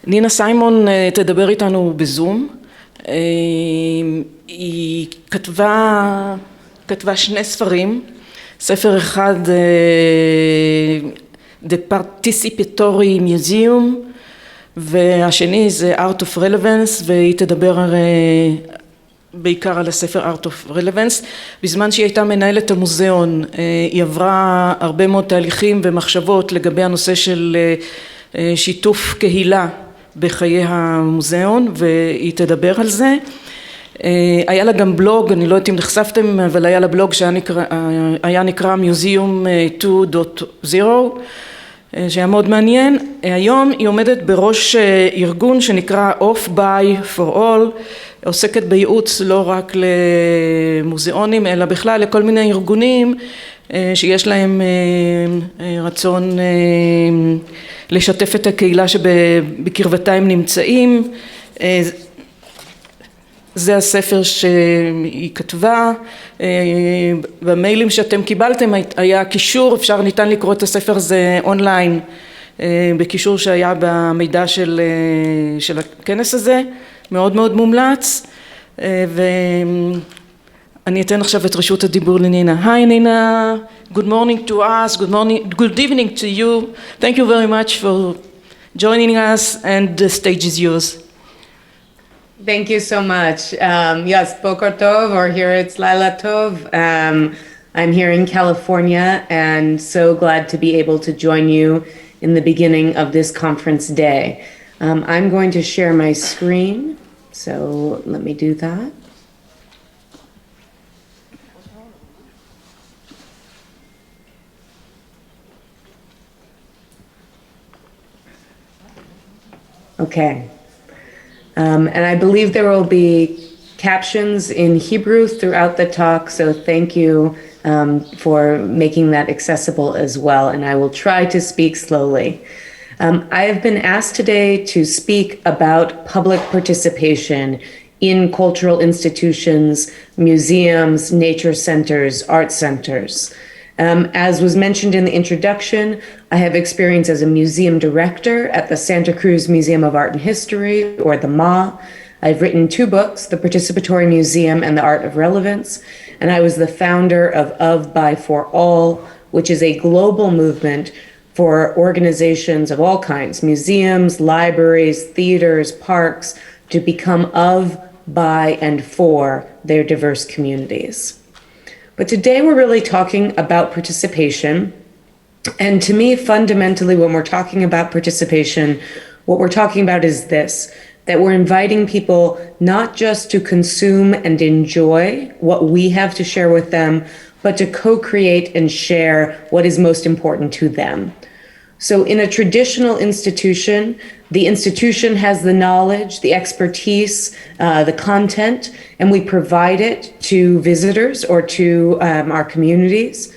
נינה סיימון תדבר איתנו בזום. היא כתבה שני ספרים, ספר אחד The Participatory Museum והשני זה Art of Relevance, והיא תדבר בעיקר על הספר Art of Relevance. בזמן שהיא הייתה מנהלת המוזיאון היא עברה הרבה מאוד תהליכים ומחשבות לגבי הנושא של שיתוף קהילה בחיי המוזיאון, והיא תדבר על זה. היה לה גם בלוג, אני לא יודעת אם נחשפתם, אבל היה לה בלוג שהיה נקרא Museum 2.0, שהיה מאוד מעניין. היום היא עומדת בראש ארגון שנקרא Off by for All, עוסקת בייעוץ לא רק למוזיאונים אלא בכלל לכל מיני ארגונים שיש להם רצון לשתף את הקהילה שבקרבתה הם נמצאים. זה הספר שהיא כתבה. במיילים שאתם קיבלתם היה קישור, ניתן לקרוא את הספר הזה אונליין בקישור שהיה במידע של הכנס הזה, מאוד מאוד מומלץ. ואני אתן עכשיו את רשות הדיבור לנינה. Hi Nina, good morning to us, good evening to you. Thank you very much for joining us and the stage is yours. Thank you so much. Yes, Boker Tov, or here it's Laila Tov. I'm here in California and so glad to be able to join you in the beginning of this conference day. I'm going to share my screen, so let me do that. Okay. And I believe there will be captions in Hebrew throughout the talk, so thank you for making that accessible as well, and I will try to speak slowly. I have been asked today to speak about public participation in cultural institutions, museums, nature centers, art centers. As was mentioned in the introduction, I have experience as a museum director at the Santa Cruz Museum of Art and History, or the MA. I've written 2 books, The Participatory Museum and The Art of Relevance, and I was the founder of By For All, which is a global movement for organizations of all kinds, museums, libraries, theaters, parks, to become of, by, and for their diverse communities. But today we're really talking about participation. And to me, fundamentally, when we're talking about participation, what we're talking about is this, that we're inviting people not just to consume and enjoy what we have to share with them, but to co-create and share what is most important to them. So in a traditional institution, the institution has the knowledge, the expertise, the content, and we provide it to visitors or to our communities.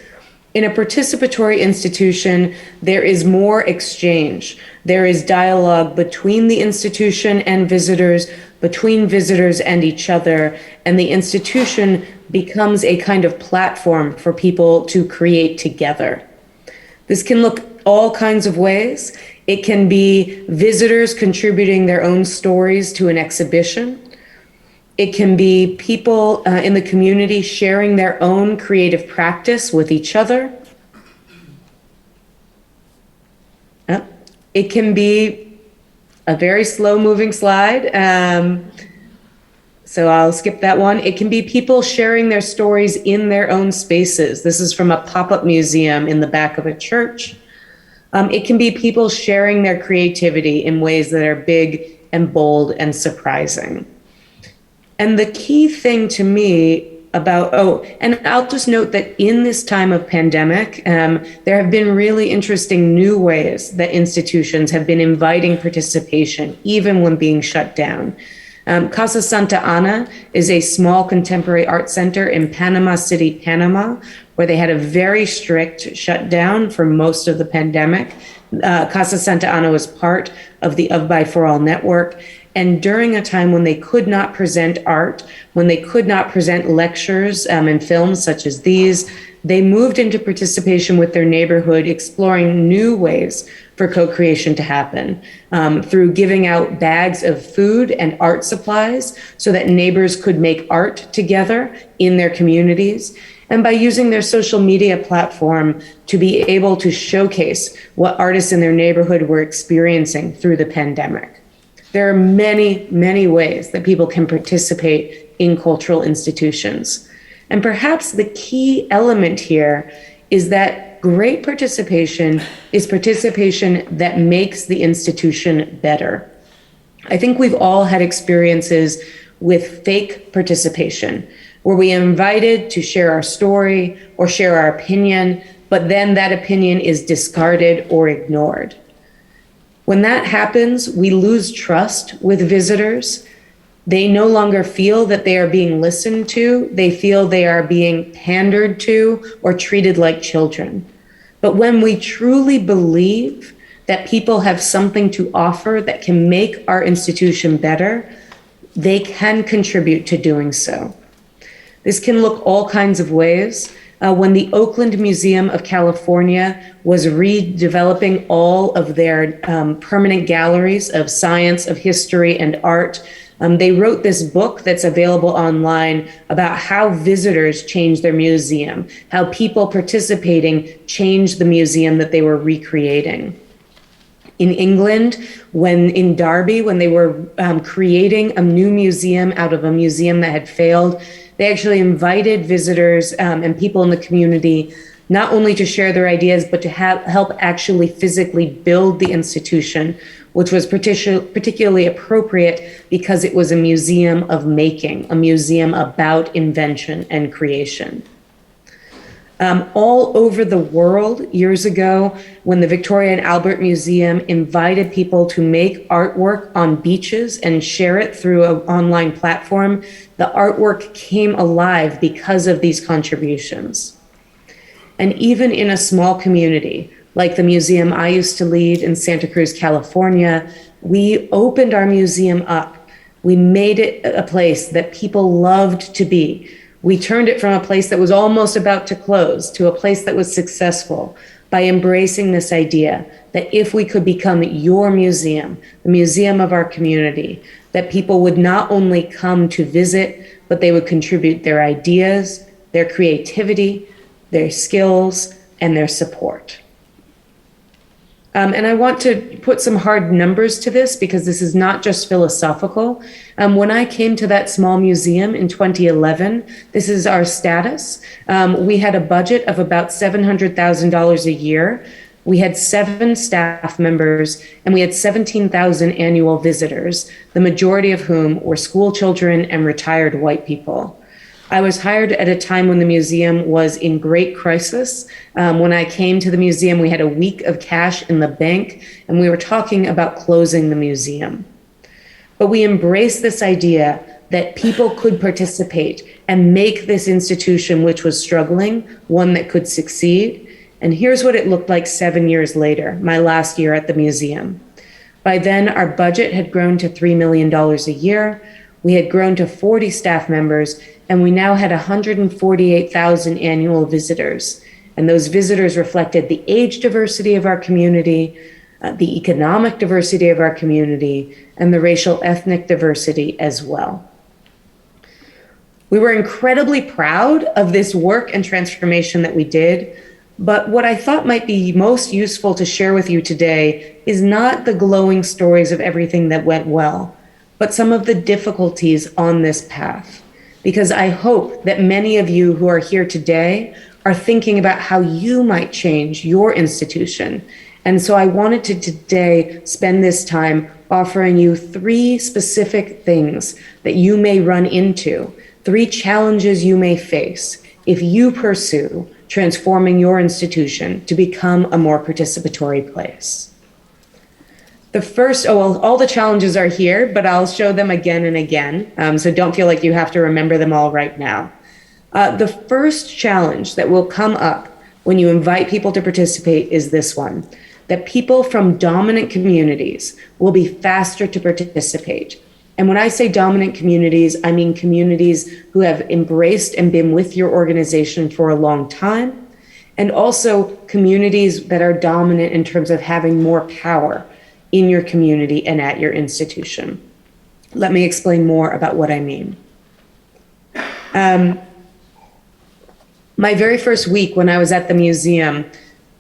In a participatory institution, there is more exchange. There is dialogue between the institution and visitors, between visitors and each other, and the institution becomes a kind of platform for people to create together. This can look all kinds of ways. It can be visitors contributing their own stories to an exhibition. It can be people in the community sharing their own creative practice with each other. It can be a very slow moving slide. So I'll skip that one. It can be people sharing their stories in their own spaces. This is from a pop-up museum in the back of a church. It can be people sharing their creativity in ways that are big and bold and surprising. And the key thing to me about, and I'll just note that in this time of pandemic, there have been really interesting new ways that institutions have been inviting participation, even when being shut down. Casa Santa Ana is a small contemporary art center in Panama City, Panama, where they had a very strict shutdown for most of the pandemic. Casa Santa Ana was part of the Of By For All network. And during a time when they could not present art, when they could not present lectures and films such as these, they moved into participation with their neighborhood, exploring new ways for co-creation to happen, through giving out bags of food and art supplies so that neighbors could make art together in their communities, and by using their social media platform to be able to showcase what artists in their neighborhood were experiencing through the pandemic. There are many, many ways that people can participate in cultural institutions. And perhaps the key element here is that great participation is participation that makes the institution better. I think we've all had experiences with fake participation, where we are invited to share our story or share our opinion, but then that opinion is discarded or ignored. When that happens, we lose trust with visitors. They no longer feel that they are being listened to. They feel they are being pandered to or treated like children. But when we truly believe that people have something to offer that can make our institution better, they can contribute to doing so. This can look all kinds of ways. When the Oakland Museum of California was redeveloping all of their permanent galleries of science, of history, and art, they wrote this book that's available online about how visitors changed their museum, how people participating changed the museum that they were recreating. In England, in Derby, when they were creating a new museum out of a museum that had failed, they actually invited visitors and people in the community not only to share their ideas, but to help actually physically build the institution, which was particularly appropriate because it was a museum of making, a museum about invention and creation. All over the world, years ago, when the Victoria and Albert Museum invited people to make artwork on beaches and share it through an online platform, the artwork came alive because of these contributions. And even in a small community, like the museum I used to lead in Santa Cruz, California, we opened our museum up. We made it a place that people loved to be. We turned it from a place that was almost about to close to a place that was successful by embracing this idea that if we could become your museum, the museum of our community, that people would not only come to visit, but they would contribute their ideas, their creativity, their skills, and their support. And I want to put some hard numbers to this because this is not just philosophical. When I came to that small museum in 2011, this is our status. We had a budget of about $700,000 a year. We had 7 staff members and we had 17,000 annual visitors, the majority of whom were school children and retired white people. I was hired at a time when the museum was in great crisis. When I came to the museum, we had a week of cash in the bank, and we were talking about closing the museum. But we embraced this idea that people could participate and make this institution, which was struggling, one that could succeed. And here's what it looked like 7 years later, my last year at the museum. By then, our budget had grown to $3 million a year. We had grown to 40 staff members, and we now had 148,000 annual visitors. And those visitors reflected the age diversity of our community, the economic diversity of our community, and the racial ethnic diversity as well. We were incredibly proud of this work and transformation that we did, but what I thought might be most useful to share with you today is not the glowing stories of everything that went well, but some of the difficulties on this path. Because I hope that many of you who are here today are thinking about how you might change your institution. And so I wanted to today spend this time offering you 3 specific things that you may run into, 3 challenges you may face if you pursue transforming your institution to become a more participatory place. The first, all the challenges are here, but I'll show them again and again. So don't feel like you have to remember them all right now. The first challenge that will come up when you invite people to participate is this one, that people from dominant communities will be faster to participate. And when I say dominant communities, I mean communities who have embraced and been with your organization for a long time, and also communities that are dominant in terms of having more power in your community and at your institution. Let me explain more about what I mean. My very first week when I was at the museum,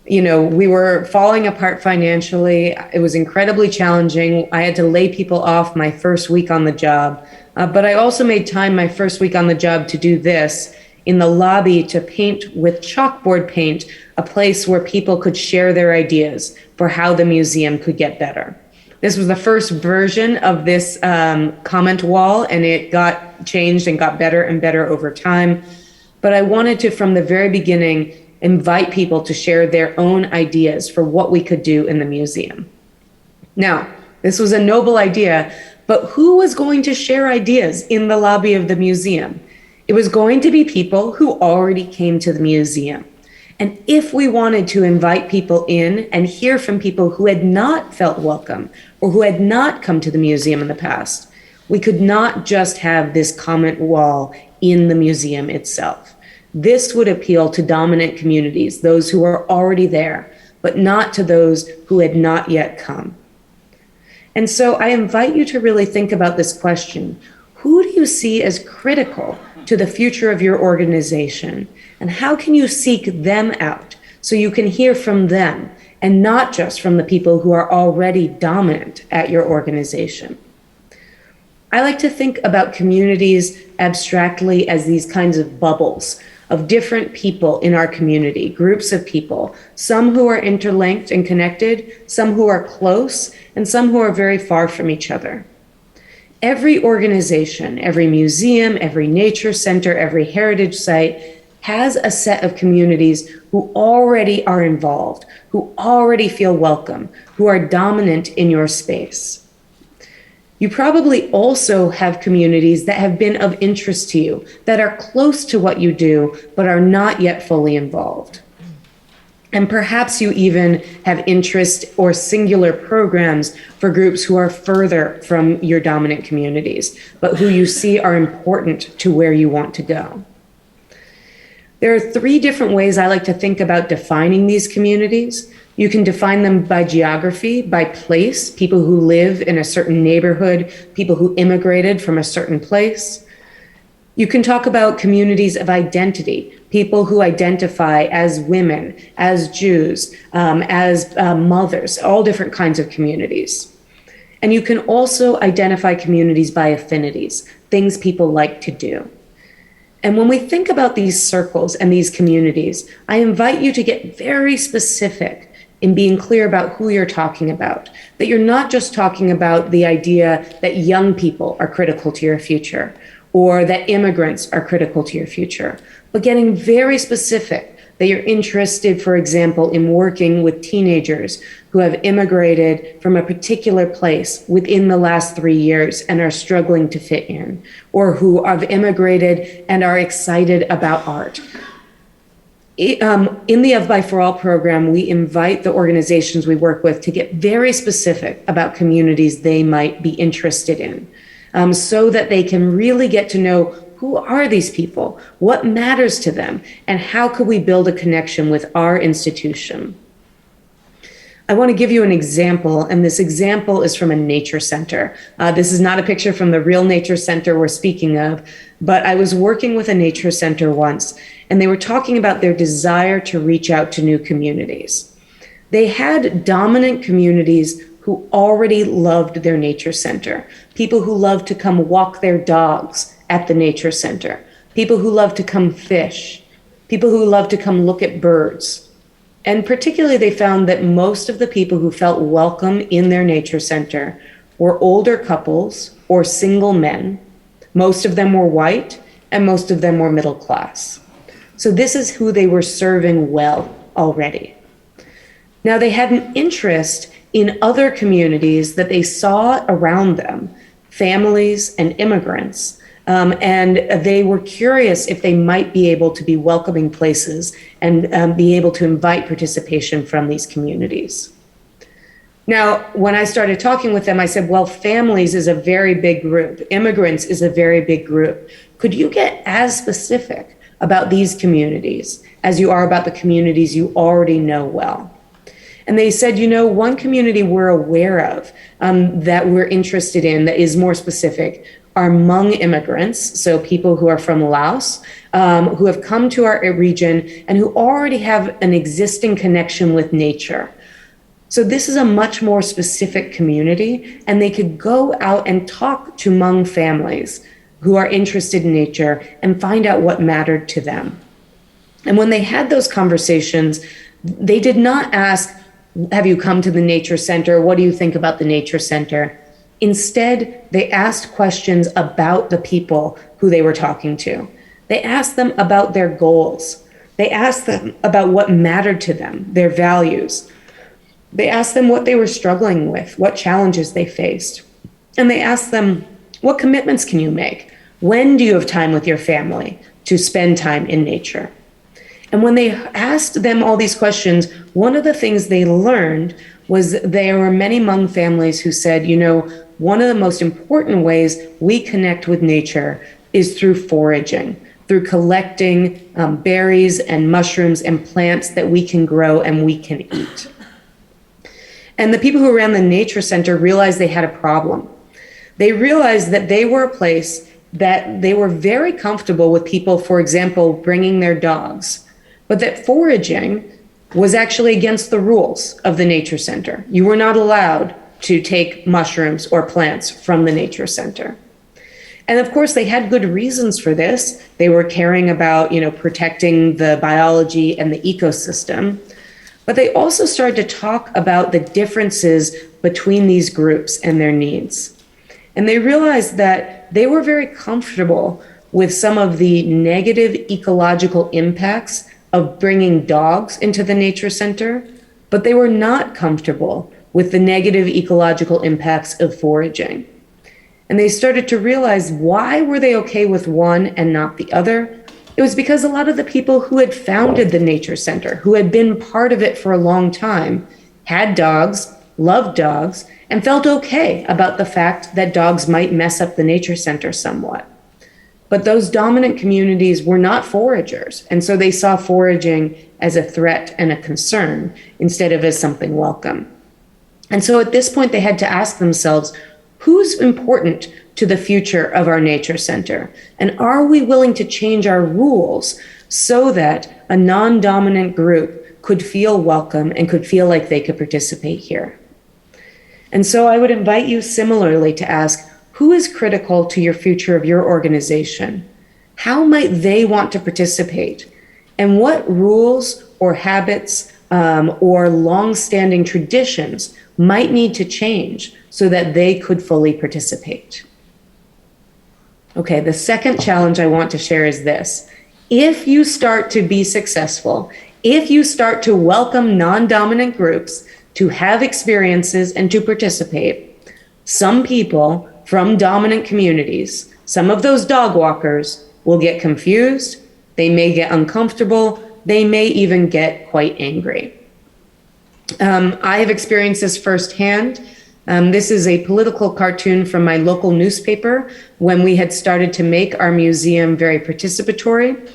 we were falling apart financially. It was incredibly challenging. I had to lay people off my first week on the job. But I also made time my first week on the job to do this in the lobby, to paint with chalkboard paint a place where people could share their ideas for how the museum could get better. This was the first version of this comment wall, and it got changed and got better and better over time. But I wanted to, from the very beginning, invite people to share their own ideas for what we could do in the museum. Now, this was a noble idea, but who was going to share ideas in the lobby of the museum? It was going to be people who already came to the museum. And if we wanted to invite people in and hear from people who had not felt welcome or who had not come to the museum in the past, we could not just have this comment wall in the museum itself. This would appeal to dominant communities, those who are already there, but not to those who had not yet come. And so I invite you to really think about this question. Who do you see as critical to the future of your organization? And how can you seek them out so you can hear from them and not just from the people who are already dominant at your organization? I like to think about communities abstractly as these kinds of bubbles of different people in our community, groups of people, some who are interlinked and connected, some who are close, and some who are very far from each other. Every organization, every museum, every nature center, every heritage site has a set of communities who already are involved, who already feel welcome, who are dominant in your space. You probably also have communities that have been of interest to you, that are close to what you do, but are not yet fully involved. And perhaps you even have interest or singular programs for groups who are further from your dominant communities, but who you see are important to where you want to go. There are 3 different ways I like to think about defining these communities. You can define them by geography, by place, people who live in a certain neighborhood, people who immigrated from a certain place. You can talk about communities of identity, people who identify as women, as Jews, as mothers, all different kinds of communities. And you can also identify communities by affinities, things people like to do. And when we think about these circles and these communities, I invite you to get very specific in being clear about who you're talking about, that you're not just talking about the idea that young people are critical to your future, or that immigrants are critical to your future, but getting very specific that you're interested, for example, in working with teenagers who have immigrated from a particular place within the last 3 years and are struggling to fit in, or who have immigrated and are excited about art. In the Of By For All program, we invite the organizations we work with to get very specific about communities they might be interested in, so that they can really get to know who are these people, what matters to them, and how could we build a connection with our institution. I want to give you an example, and this example is from a nature center. This is not a picture from the real nature center we're speaking of, but I was working with a nature center once, and they were talking about their desire to reach out to new communities. They had dominant communities who already loved their nature center, people who loved to come walk their dogs at the nature center, people who love to come fish, people who love to come look at birds. And particularly they found that most of the people who felt welcome in their nature center were older couples or single men. Most of them were white and most of them were middle class. So this is who they were serving well already. Now they had an interest in other communities that they saw around them, families and immigrants, and they were curious if they might be able to be welcoming places and be able to invite participation from these communities. Now, when I started talking with them, I said, well, families is a very big group. Immigrants is a very big group. Could you get as specific about these communities as you are about the communities you already know well. And they said, one community we're aware of that we're interested in that is more specific are Hmong immigrants, so people who are from Laos, who have come to our region and who already have an existing connection with nature. So this is a much more specific community, and they could go out and talk to Hmong families who are interested in nature and find out what mattered to them. And when they had those conversations, they did not ask, have you come to the nature center? What do you think about the nature center? Instead, they asked questions about the people who they were talking to. They asked them about their goals. They asked them about what mattered to them, their values. They asked them what they were struggling with, what challenges they faced. And they asked them, what commitments can you make? When do you have time with your family to spend time in nature? And when they asked them all these questions, one of the things they learned was there were many Hmong families who said, one of the most important ways we connect with nature is through foraging, through collecting berries and mushrooms and plants that we can grow and we can eat. And the people who ran the nature center realized they had a problem. They realized that they were a place that they were very comfortable with people, for example, bringing their dogs, but that foraging was actually against the rules of the nature center. You were not allowed to take mushrooms or plants from the nature center. And of course, they had good reasons for this. They were caring about, protecting the biology and the ecosystem. But they also started to talk about the differences between these groups and their needs. And they realized that they were very comfortable with some of the negative ecological impacts of bringing dogs into the nature center, but they were not comfortable with the negative ecological impacts of foraging. And they started to realize, why were they okay with one and not the other? It was because a lot of the people who had founded the nature center, who had been part of it for a long time, had dogs, loved dogs, and felt okay about the fact that dogs might mess up the nature center somewhat. But those dominant communities were not foragers, and so they saw foraging as a threat and a concern instead of as something welcome. And so at this point, they had to ask themselves, who's important to the future of our nature center? And are we willing to change our rules so that a non-dominant group could feel welcome and could feel like they could participate here? And so I would invite you similarly to ask, who is critical to your future of your organization? How might they want to participate? And what rules or habits or long-standing traditions might need to change so that they could fully participate? Okay, the second challenge I want to share is this. If you start to be successful, if you start to welcome non-dominant groups to have experiences and to participate, some people from dominant communities, some of those dog walkers, will get confused, they may get uncomfortable, they may even get quite angry. I have experienced this firsthand. This is a political cartoon from my local newspaper when we had started to make our museum very participatory.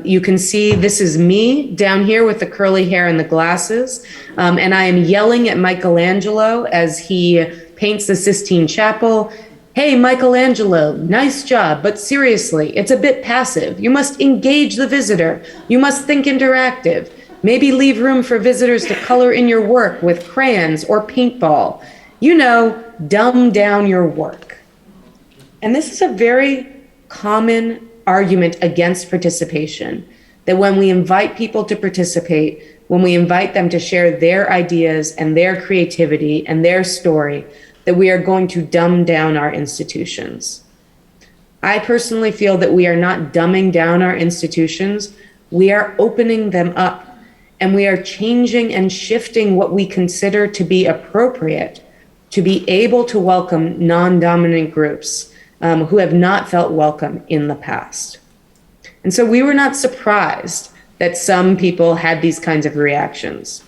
You can see this is me down here with the curly hair and the glasses, and I am yelling at Michelangelo as he paints the Sistine Chapel. Hey, Michelangelo, nice job, but seriously, it's a bit passive. You must engage the visitor. You must think interactive. Maybe leave room for visitors to color in your work with crayons or paintball. Dumb down your work. And this is a very common argument against participation, that when we invite people to participate, when we invite them to share their ideas and their creativity and their story, that we are going to dumb down our institutions. I personally feel that we are not dumbing down our institutions, we are opening them up. And we are changing and shifting what we consider to be appropriate to be able to welcome non-dominant groups who have not felt welcome in the past. And so we were not surprised that some people had these kinds of reactions.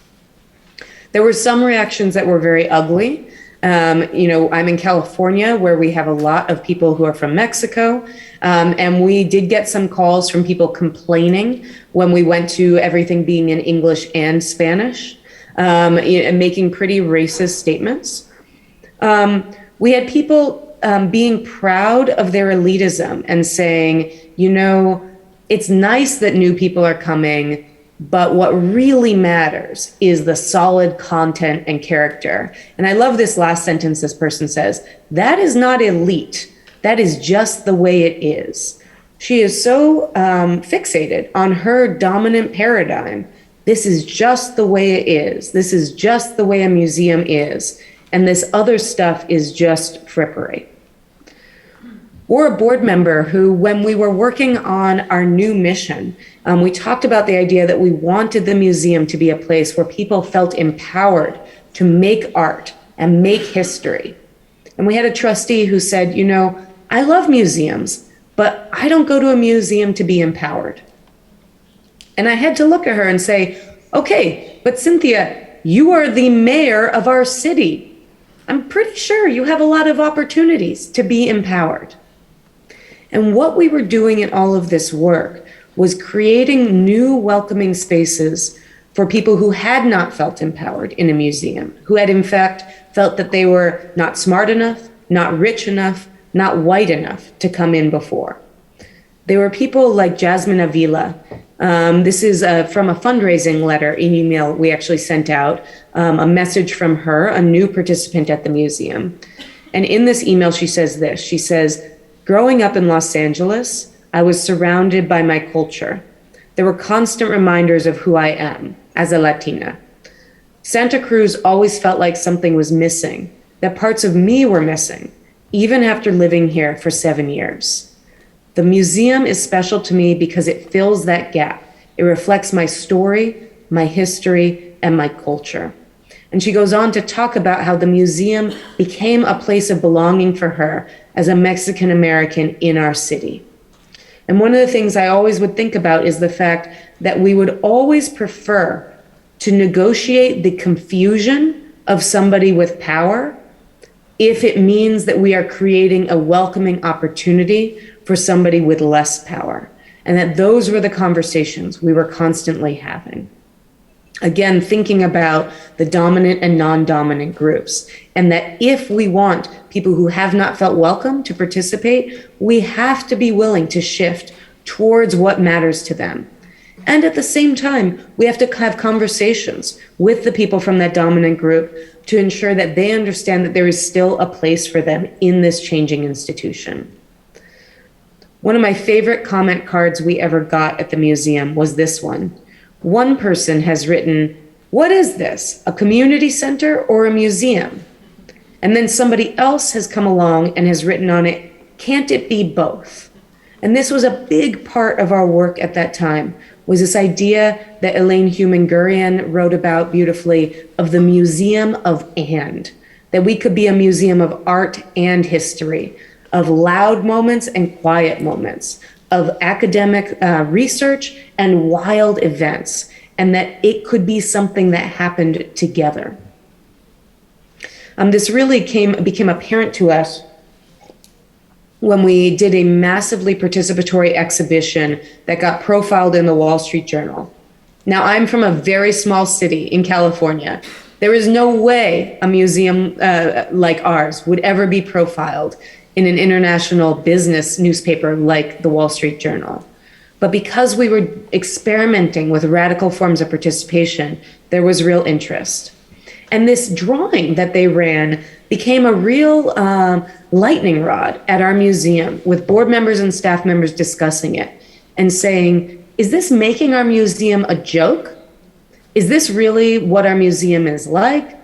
There were some reactions that were very ugly. I'm in California, where we have a lot of people who are from Mexico. And we did get some calls from people complaining when we went to everything being in English and Spanish, and making pretty racist statements. We had people being proud of their elitism and saying, it's nice that new people are coming, but what really matters is the solid content and character. And I love this last sentence this person says, that is not elite. That is just the way it is. She is so fixated on her dominant paradigm. This is just the way it is. This is just the way a museum is. And this other stuff is just frippery. Or a board member who, when we were working on our new mission, we talked about the idea that we wanted the museum to be a place where people felt empowered to make art and make history. And we had a trustee who said, I love museums, but I don't go to a museum to be empowered. And I had to look at her and say, okay, but Cynthia, you are the mayor of our city. I'm pretty sure you have a lot of opportunities to be empowered. And what we were doing in all of this work was creating new welcoming spaces for people who had not felt empowered in a museum, who had in fact felt that they were not smart enough, not rich enough, not white enough to come in before. There were people like Jasmine Avila. This is from a fundraising letter, an email we actually sent out, a message from her, a new participant at the museum. And in this email, she says this, she says, growing up in Los Angeles, I was surrounded by my culture. There were constant reminders of who I am as a Latina. Santa Cruz always felt like something was missing, that parts of me were missing, even after living here for 7 years. The museum is special to me because it fills that gap. It reflects my story, my history, and my culture. And she goes on to talk about how the museum became a place of belonging for her as a Mexican American in our city. And one of the things I always would think about is the fact that we would always prefer to negotiate the confusion of somebody with power if it means that we are creating a welcoming opportunity for somebody with less power. And that those were the conversations we were constantly having. Again, thinking about the dominant and non-dominant groups, and that if we want people who have not felt welcome to participate, we have to be willing to shift towards what matters to them. And at the same time, we have to have conversations with the people from that dominant group to ensure that they understand that there is still a place for them in this changing institution. One of my favorite comment cards we ever got at the museum was this one. One person has written, what is this, a community center or a museum? And then somebody else has come along and has written on it, can't it be both? And this was a big part of our work at that time, was this idea that Elaine Human-Gurian wrote about beautifully of the museum of and, that we could be a museum of art and history, of loud moments and quiet moments, of academic research and wild events, and that it could be something that happened together. This really became apparent to us when we did a massively participatory exhibition that got profiled in the Wall Street Journal. Now, I'm from a very small city in California. There is no way a museum like ours would ever be profiled in an international business newspaper like the Wall Street Journal. But because we were experimenting with radical forms of participation, there was real interest. And this drawing that they ran became a real lightning rod at our museum, with board members and staff members discussing it and saying, is this making our museum a joke? Is this really what our museum is like?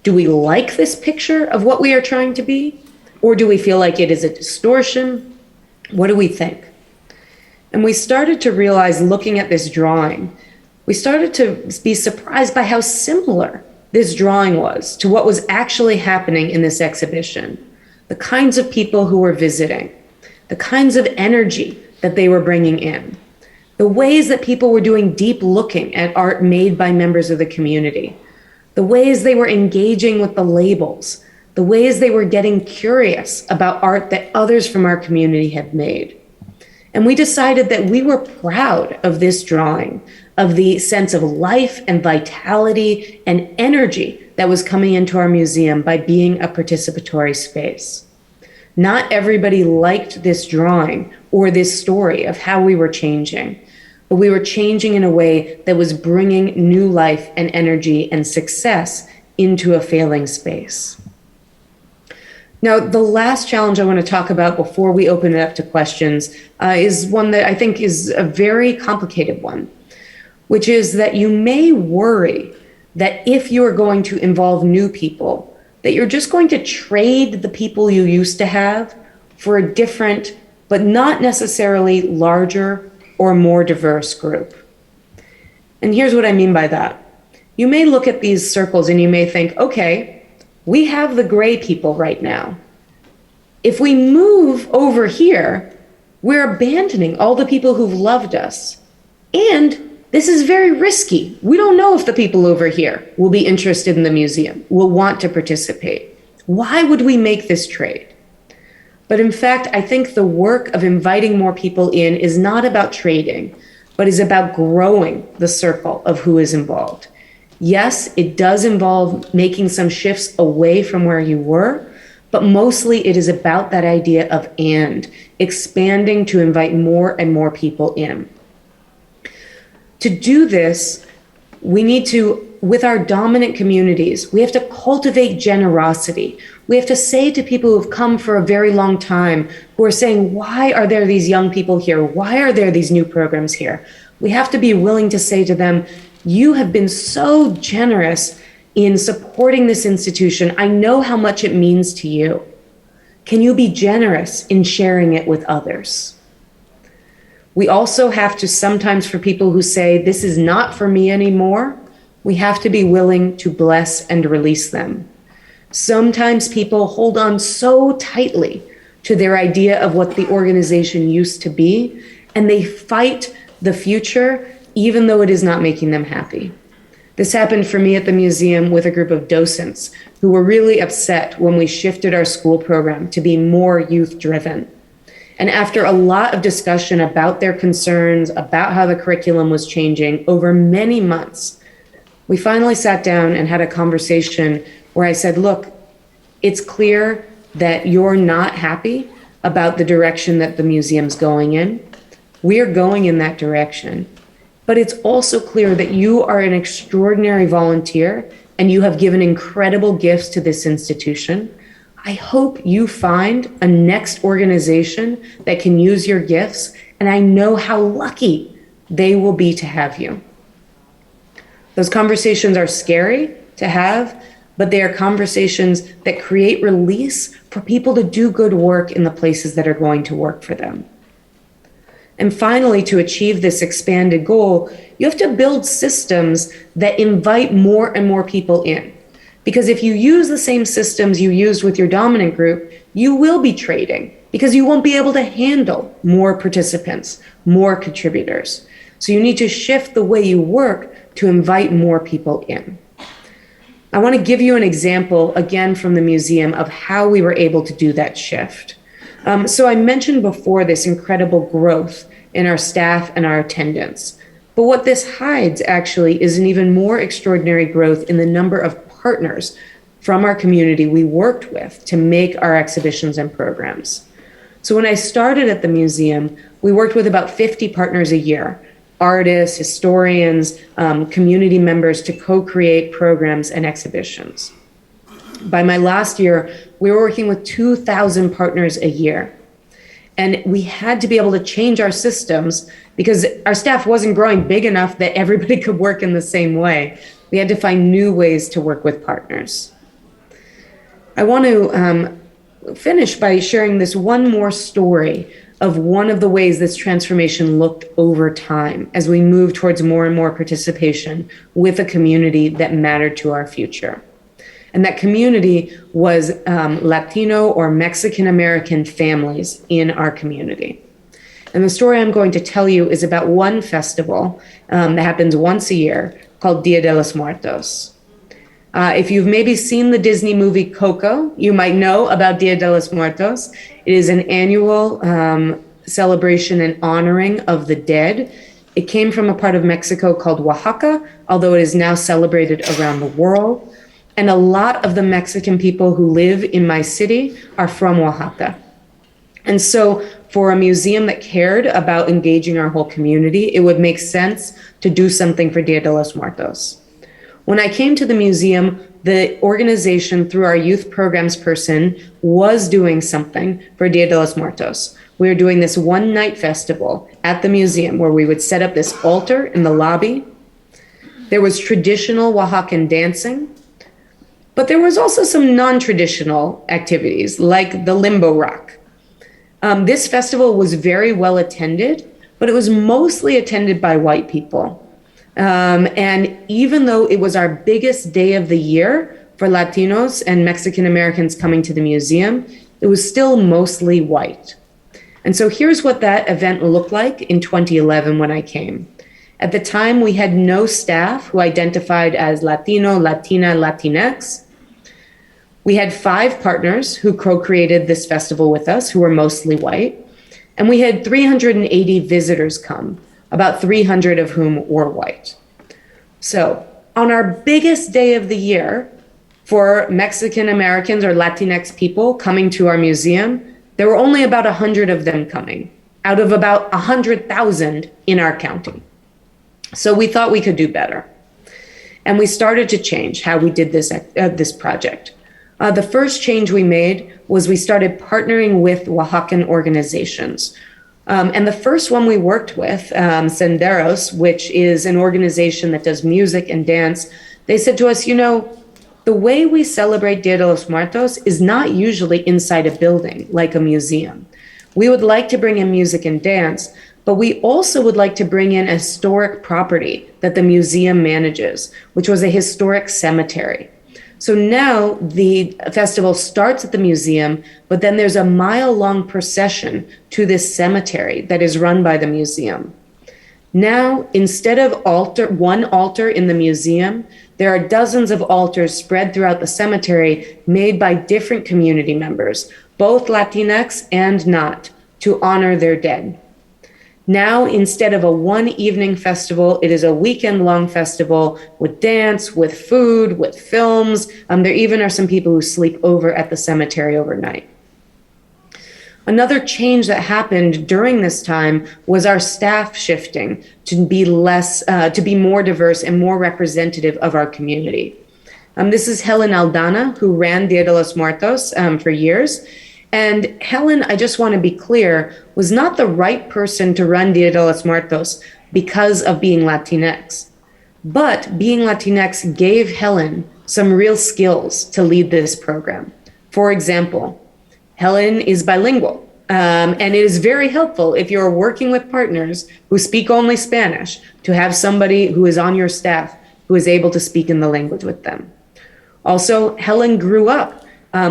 Do we like this picture of what we are trying to be? Or do we feel like it is a distortion? What do we think? And we started to realize, looking at this drawing, we started to be surprised by how similar this drawing was to what was actually happening in this exhibition. The kinds of people who were visiting, the kinds of energy that they were bringing in, the ways that people were doing deep looking at art made by members of the community, the ways they were engaging with the labels, the ways they were getting curious about art that others from our community had made. And we decided that we were proud of this drawing, of the sense of life and vitality and energy that was coming into our museum by being a participatory space. Not everybody liked this drawing or this story of how we were changing, but we were changing in a way that was bringing new life and energy and success into a failing space. Now, the last challenge I want to talk about before we open it up to questions is one that I think is a very complicated one, which is that you may worry that if you are going to involve new people, that you're just going to trade the people you used to have for a different, but not necessarily larger or more diverse group. And here's what I mean by that. You may look at these circles and you may think, okay, we have the gray people right now. If we move over here, we're abandoning all the people who've loved us. And this is very risky. We don't know if the people over here will be interested in the museum, will want to participate. Why would we make this trade? But in fact, I think the work of inviting more people in is not about trading, but is about growing the circle of who is involved. Yes, it does involve making some shifts away from where you were, but mostly it is about that idea of and, expanding to invite more and more people in. To do this, we need to, with our dominant communities, we have to cultivate generosity. We have to say to people who've come for a very long time, who are saying, why are there these young people here? Why are there these new programs here? We have to be willing to say to them, you have been so generous in supporting this institution. I know how much it means to you. Can you be generous in sharing it with others? We also have to sometimes, for people who say, this is not for me anymore, we have to be willing to bless and release them. Sometimes people hold on so tightly to their idea of what the organization used to be, and they fight the future even though it is not making them happy. This happened for me at the museum with a group of docents who were really upset when we shifted our school program to be more youth-driven. And after a lot of discussion about their concerns, about how the curriculum was changing over many months, we finally sat down and had a conversation where I said, look, it's clear that you're not happy about the direction that the museum's going in. We're going in that direction. But it's also clear that you are an extraordinary volunteer and you have given incredible gifts to this institution. I hope you find a next organization that can use your gifts, and I know how lucky they will be to have you. Those conversations are scary to have, but they are conversations that create release for people to do good work in the places that are going to work for them. And finally, to achieve this expanded goal, you have to build systems that invite more and more people in. Because if you use the same systems you used with your dominant group, you will be trading because you won't be able to handle more participants, more contributors. So you need to shift the way you work to invite more people in. I want to give you an example, again, from the museum of how we were able to do that shift. So I mentioned before this incredible growth in our staff and our attendance. But what this hides actually is an even more extraordinary growth in the number of partners from our community we worked with to make our exhibitions and programs. So when I started at the museum, we worked with about 50 partners a year, artists, historians, community members to co-create programs and exhibitions. By my last year, we were working with 2,000 partners a year. And we had to be able to change our systems because our staff wasn't growing big enough that everybody could work in the same way. We had to find new ways to work with partners. I want to finish by sharing this one more story of one of the ways this transformation looked over time as we moved towards more and more participation with a community that mattered to our future. And that community was Latino or Mexican American families in our community. And the story I'm going to tell you is about one festival that happens once a year called Dia de los Muertos. If you've maybe seen the Disney movie Coco, you might know about Dia de los Muertos. It is an annual celebration and honoring of the dead. It came from a part of Mexico called Oaxaca, although it is now celebrated around the world. And a lot of the Mexican people who live in my city are from Oaxaca. And so for a museum that cared about engaging our whole community, it would make sense to do something for Dia de los Muertos. When I came to the museum, the organization, through our youth programs person, was doing something for Dia de los Muertos. We were doing this one-night festival at the museum where we would set up this altar in the lobby. There was traditional Oaxacan dancing, but there was also some non-traditional activities like the limbo rock. This festival was very well attended, but it was mostly attended by white people. And even though it was our biggest day of the year for Latinos and Mexican Americans coming to the museum, it was still mostly white. And so here's what that event looked like in 2011 when I came. At the time, we had no staff who identified as Latino, Latina, Latinx. We had 5 partners who co-created this festival with us, who were mostly white. And we had 380 visitors come, about 300 of whom were white. So on our biggest day of the year for Mexican Americans or Latinx people coming to our museum, there were only about 100 of them coming out of about 100,000 in our county. So we thought we could do better. And we started to change how we did this project. The first change we made was we started partnering with Oaxacan organizations. And the first one we worked with, Senderos, which is an organization that does music and dance, they said to us, you know, the way we celebrate Dia de los Muertos is not usually inside a building like a museum. We would like to bring in music and dance, but we also would like to bring in a historic property that the museum manages, which was a historic cemetery. So now the festival starts at the museum, but then there's a mile-long procession to this cemetery that is run by the museum. Now, instead of one altar in the museum, there are dozens of altars spread throughout the cemetery made by different community members, both Latinx and not, to honor their dead. Now, instead of a one-evening festival, it is a weekend-long festival with dance, with food, with films. There even are some people who sleep over at the cemetery overnight. Another change that happened during this time was our staff shifting to be more diverse and more representative of our community. This is Helen Aldana, who ran Dia de los Muertos for years. And Helen, I just want to be clear, was not the right person to run Dia de los Muertos because of being Latinx. But being Latinx gave Helen some real skills to lead this program. For example, Helen is bilingual, and it is very helpful if you're working with partners who speak only Spanish to have somebody who is on your staff who is able to speak in the language with them. Also, Helen grew up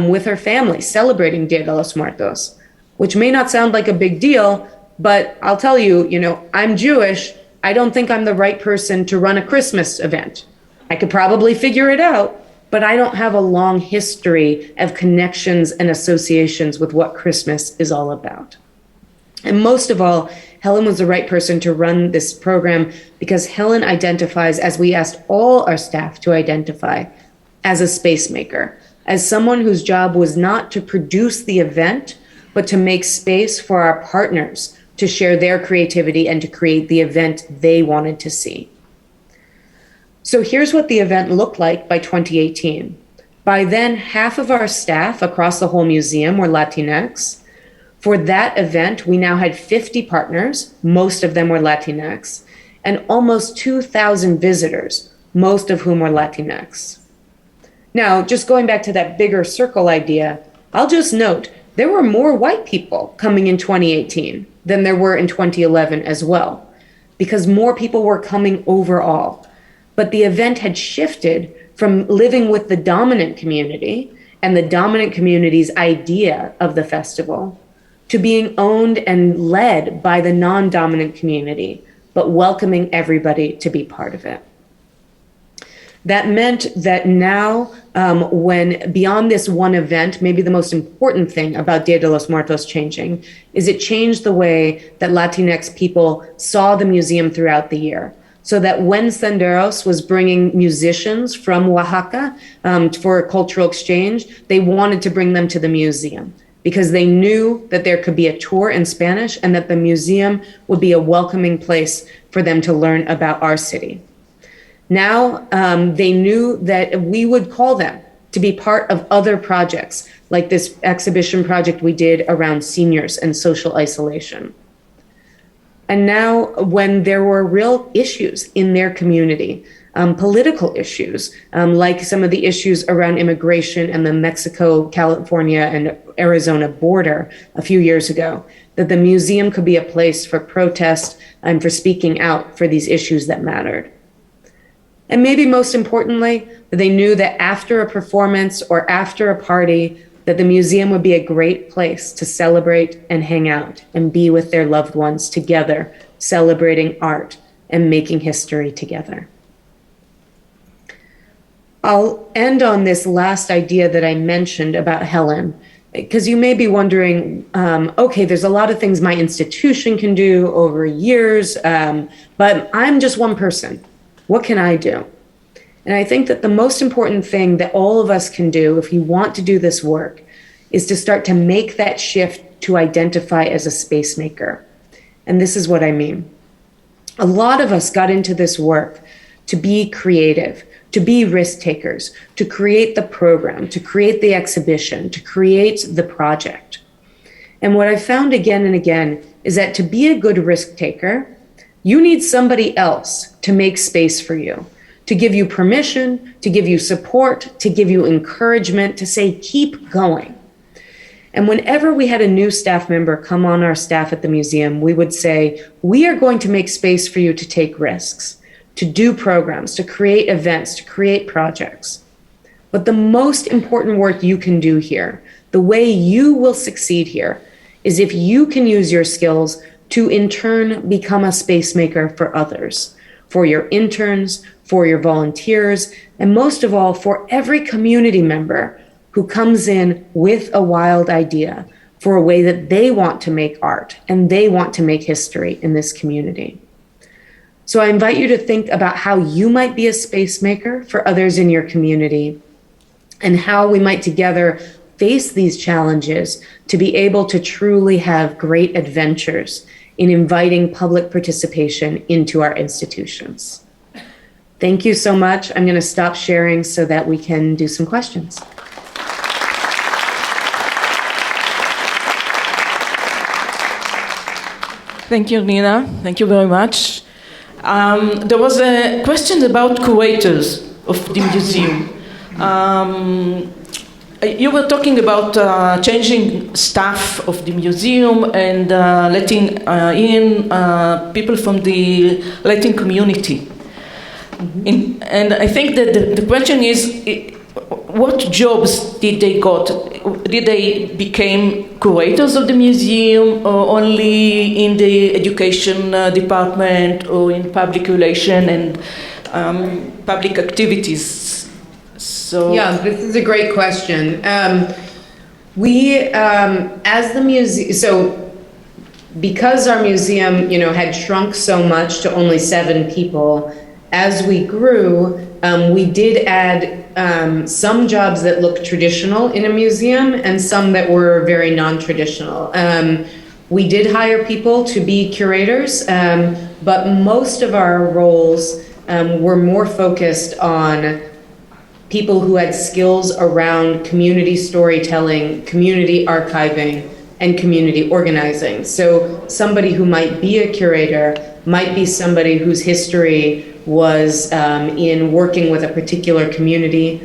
with her family celebrating Dia de los Muertos, which may not sound like a big deal, but I'll tell you, I'm Jewish. I don't think I'm the right person to run a Christmas event. I could probably figure it out, but I don't have a long history of connections and associations with what Christmas is all about. And most of all, Helen was the right person to run this program because Helen identifies, as we asked all our staff to identify, as a space maker, as someone whose job was not to produce the event, but to make space for our partners to share their creativity and to create the event they wanted to see. So here's what the event looked like by 2018. By then, half of our staff across the whole museum were Latinx. For that event, we now had 50 partners, most of them were Latinx, and almost 2,000 visitors, most of whom were Latinx. Now, just going back to that bigger circle idea, I'll just note there were more white people coming in 2018 than there were in 2011 as well, because more people were coming overall. But the event had shifted from living with the dominant community and the dominant community's idea of the festival to being owned and led by the non-dominant community, but welcoming everybody to be part of it. That meant that now, when beyond this one event, maybe the most important thing about Dia de los Muertos changing is it changed the way that Latinx people saw the museum throughout the year. So that when Senderos was bringing musicians from Oaxaca for a cultural exchange, they wanted to bring them to the museum because they knew that there could be a tour in Spanish and that the museum would be a welcoming place for them to learn about our city. Now they knew that we would call them to be part of other projects, like this exhibition project we did around seniors and social isolation. And now when there were real issues in their community, political issues, like some of the issues around immigration and the Mexico, California, and Arizona border a few years ago, that the museum could be a place for protest and for speaking out for these issues that mattered. And maybe most importantly, that they knew that after a performance or after a party, that the museum would be a great place to celebrate and hang out and be with their loved ones together, celebrating art and making history together. I'll end on this last idea that I mentioned about Helen, because you may be wondering, okay, there's a lot of things my institution can do over years, but I'm just one person. What can I do? And I think that the most important thing that all of us can do if you want to do this work is to start to make that shift to identify as a space maker. And this is what I mean. A lot of us got into this work to be creative, to be risk takers, to create the program, to create the exhibition, to create the project. And what I found again and again is that to be a good risk taker, you need somebody else to make space for you, to give you permission, to give you support, to give you encouragement, to say, keep going. And whenever we had a new staff member come on our staff at the museum, we would say, we are going to make space for you to take risks, to do programs, to create events, to create projects. But the most important work you can do here, the way you will succeed here, is if you can use your skills to in turn become a space maker for others, for your interns, for your volunteers, and most of all, for every community member who comes in with a wild idea for a way that they want to make art and they want to make history in this community. So I invite you to think about how you might be a space maker for others in your community and how we might together face these challenges to be able to truly have great adventures in inviting public participation into our institutions. Thank you so much. I'm going to stop sharing so that we can do some questions. Thank you, Nina. Thank you very much. There was a question about curators of the museum. You were talking about changing staff of the museum and letting in people from the Latin community. And I think that the question is, what jobs did they got? Did they become curators of the museum, or only in the education department, or in public relation and public activities? So yeah, this is a great question. We, as the museum, so because our museum, had shrunk so much to only 7 people, as we grew, we did add some jobs that look traditional in a museum and some that were very non-traditional. We did hire people to be curators, but most of our roles were more focused on people who had skills around community storytelling, community archiving, and community organizing. So somebody who might be a curator might be somebody whose history was in working with a particular community,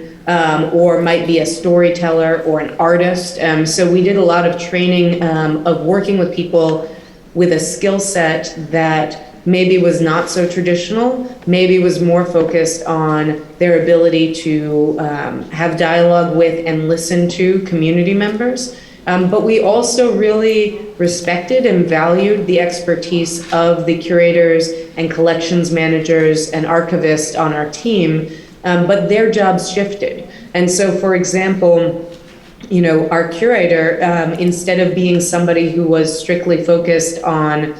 or might be a storyteller or an artist. So we did a lot of training of working with people with a skill set that maybe was not so traditional, maybe was more focused on their ability to have dialogue with and listen to community members. But we also really respected and valued the expertise of the curators and collections managers and archivists on our team, but their jobs shifted. And so, for example, our curator, instead of being somebody who was strictly focused on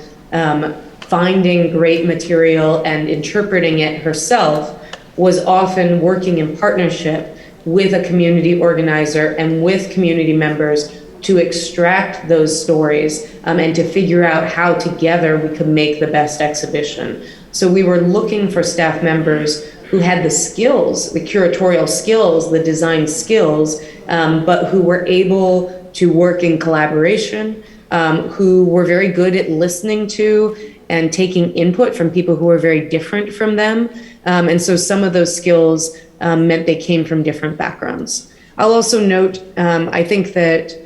finding great material and interpreting it herself, was often working in partnership with a community organizer and with community members to extract those stories and to figure out how together we could make the best exhibition. So we were looking for staff members who had the skills, the curatorial skills, the design skills, but who were able to work in collaboration, who were very good at listening to and taking input from people who were very different from them. And so some of those skills meant they came from different backgrounds. I'll also note, I think that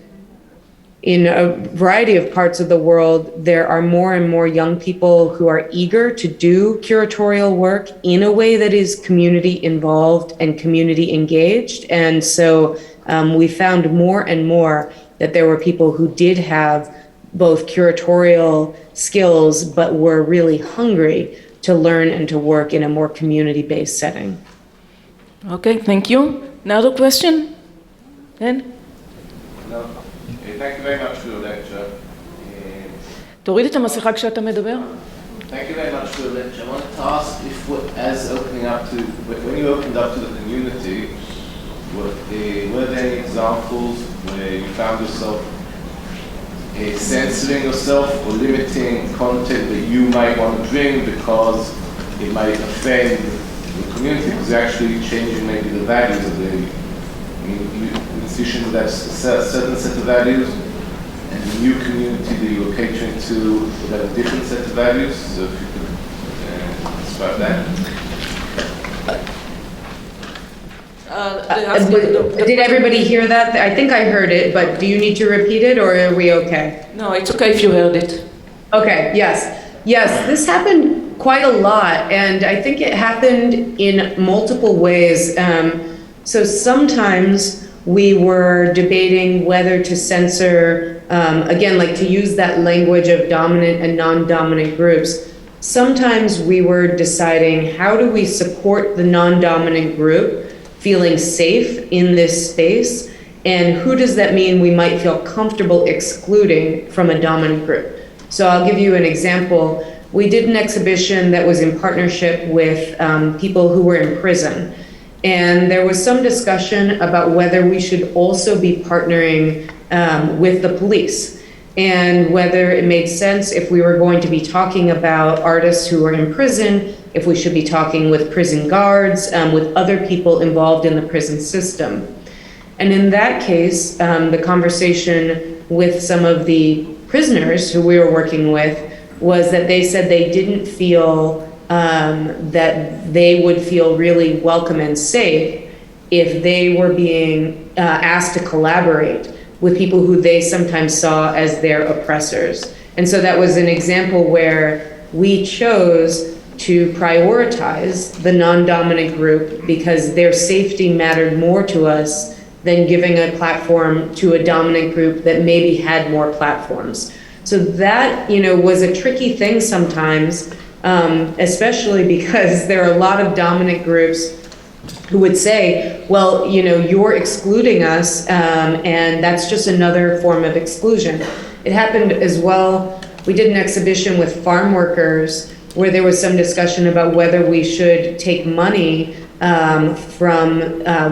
in a variety of parts of the world, there are more and more young people who are eager to do curatorial work in a way that is community involved and community engaged. And so we found more and more that there were people who did have both curatorial skills, but were really hungry to learn and to work in a more community-based setting. Okay, thank you. Another question? Ken? No. Thank you very much for your lecture. תוריד את המסכה כשאתה מדבר. Thank you very much for your lecture. I wanted to ask if, as opening up to, when you opened up to the community, were there any examples where you found yourself censoring yourself or limiting content that you might want to bring because it might offend the community, because you're actually changing maybe the values of the institution that's a certain set of values, and the new community that you're catering to would have a different set of values. So if you could describe that. Did everybody hear that? I think I heard it, but do you need to repeat it, or are we okay? No, it's okay if you heard it. Okay, yes, this happened quite a lot, and I think it happened in multiple ways. So sometimes we were debating whether to censor, again, like to use that language of dominant and non-dominant groups. Sometimes we were deciding, how do we support the non-dominant group feeling safe in this space, and who does that mean we might feel comfortable excluding from a dominant group? So I'll give you an example. We did an exhibition that was in partnership with people who were in prison. And there was some discussion about whether we should also be partnering with the police, and whether it made sense, if we were going to be talking about artists who were in prison, if we should be talking with prison guards, with other people involved in the prison system. And in that case, the conversation with some of the prisoners who we were working with was that they said they didn't feel that they would feel really welcome and safe if they were being asked to collaborate with people who they sometimes saw as their oppressors. And so that was an example where we chose to prioritize the non-dominant group because their safety mattered more to us than giving a platform to a dominant group that maybe had more platforms. So that, was a tricky thing sometimes, especially because there are a lot of dominant groups who would say, well, you're excluding us, and that's just another form of exclusion. It happened as well. We did an exhibition with farm workers where there was some discussion about whether we should take money from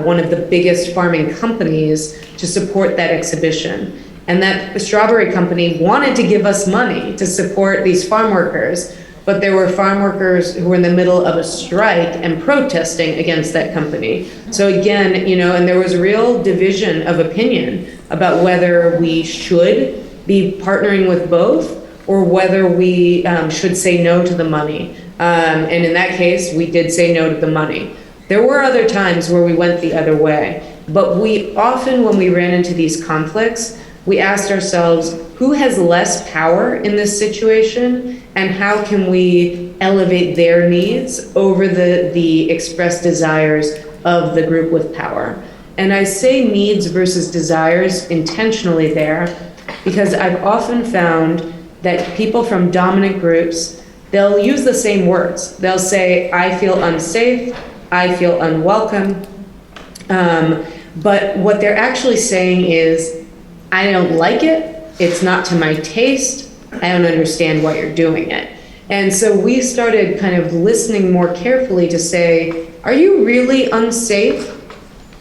one of the biggest farming companies to support that exhibition. And that strawberry company wanted to give us money to support these farm workers, but there were farm workers who were in the middle of a strike and protesting against that company. So again, and there was real division of opinion about whether we should be partnering with both or whether we should say no to the money. And in that case, we did say no to the money. There were other times where we went the other way, but we often, when we ran into these conflicts, we asked ourselves, who has less power in this situation, and how can we elevate their needs over the expressed desires of the group with power? And I say needs versus desires intentionally there, because I've often found that people from dominant groups, they'll use the same words. They'll say, I feel unsafe, I feel unwelcome. But what they're actually saying is, I don't like it, it's not to my taste, I don't understand why you're doing it. And so we started kind of listening more carefully to say, are you really unsafe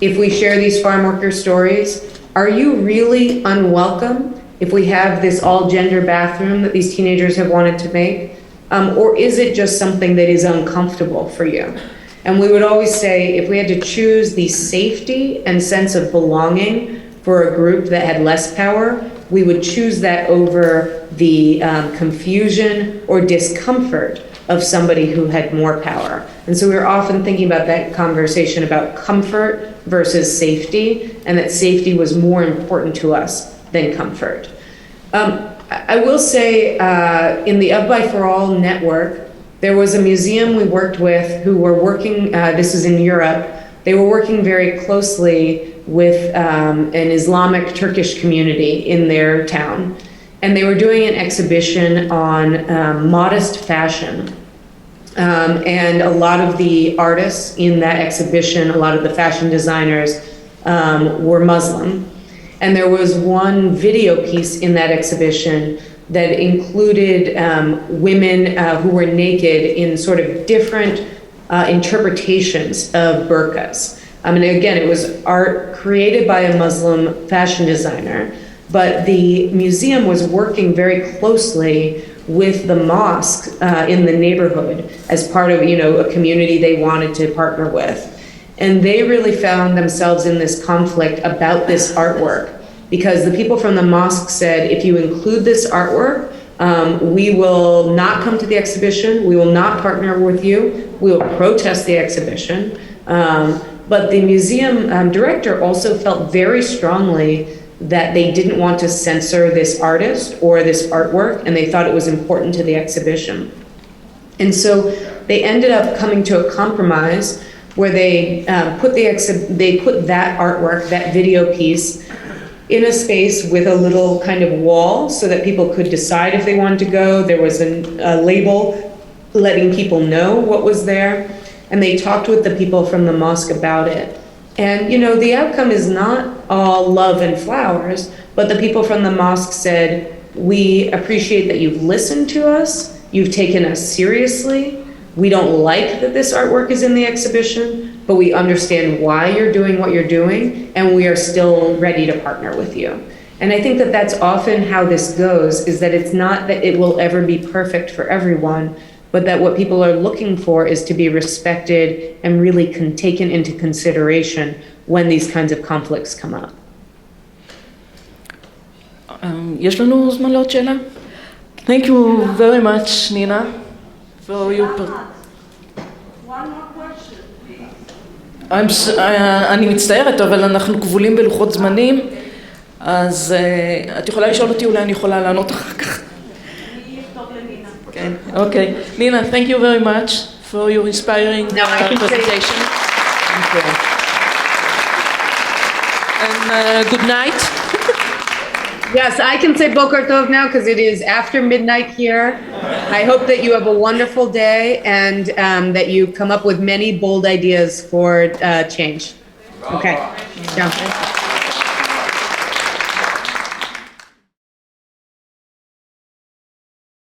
if we share these farm worker stories? Are you really unwelcome if we have this all-gender bathroom that these teenagers have wanted to make? Or is it just something that is uncomfortable for you? And we would always say, if we had to choose the safety and sense of belonging for a group that had less power, we would choose that over the confusion or discomfort of somebody who had more power. And so we were often thinking about that conversation about comfort versus safety, and that safety was more important to us than comfort. I will say in the Up by For All network, there was a museum we worked with who were working, this is in Europe, they were working very closely with an Islamic Turkish community in their town. And they were doing an exhibition on modest fashion. And a lot of the artists in that exhibition, a lot of the fashion designers were Muslim. And there was one video piece in that exhibition that included women who were naked in sort of different interpretations of burqas. And again, it was art created by a Muslim fashion designer, but the museum was working very closely with the mosque in the neighborhood as part of, a community they wanted to partner with. And they really found themselves in this conflict about this artwork, because the people from the mosque said, if you include this artwork, we will not come to the exhibition, we will not partner with you, we will protest the exhibition. But the museum director also felt very strongly that they didn't want to censor this artist or this artwork, and they thought it was important to the exhibition. And so they ended up coming to a compromise where they put that artwork, that video piece, in a space with a little kind of wall so that people could decide if they wanted to go. There was a label letting people know what was there. And they talked with the people from the mosque about it. And, the outcome is not all love and flowers, but the people from the mosque said, we appreciate that you've listened to us, you've taken us seriously, we don't like that this artwork is in the exhibition, but we understand why you're doing what you're doing, and we are still ready to partner with you. And I think that that's often how this goes, is that it's not that it will ever be perfect for everyone, but that what people are looking for is to be respected and really taken into consideration when these kinds of conflicts come up. יש לנו זמן לעוד שאלה? Thank you very much, Nina, for your... One more question, please. אני מצטערת, אבל אנחנו כבולים בלוחות זמנים, אז את יכולה לשאול אותי, אולי אני יכולה לענות אחר כך. Okay, Nina, thank you very much for your inspiring presentation. Thank you. And good night. Yes, I can say Boker Tov now because it is after midnight here. I hope that you have a wonderful day and that you come up with many bold ideas for change. Okay. Yeah.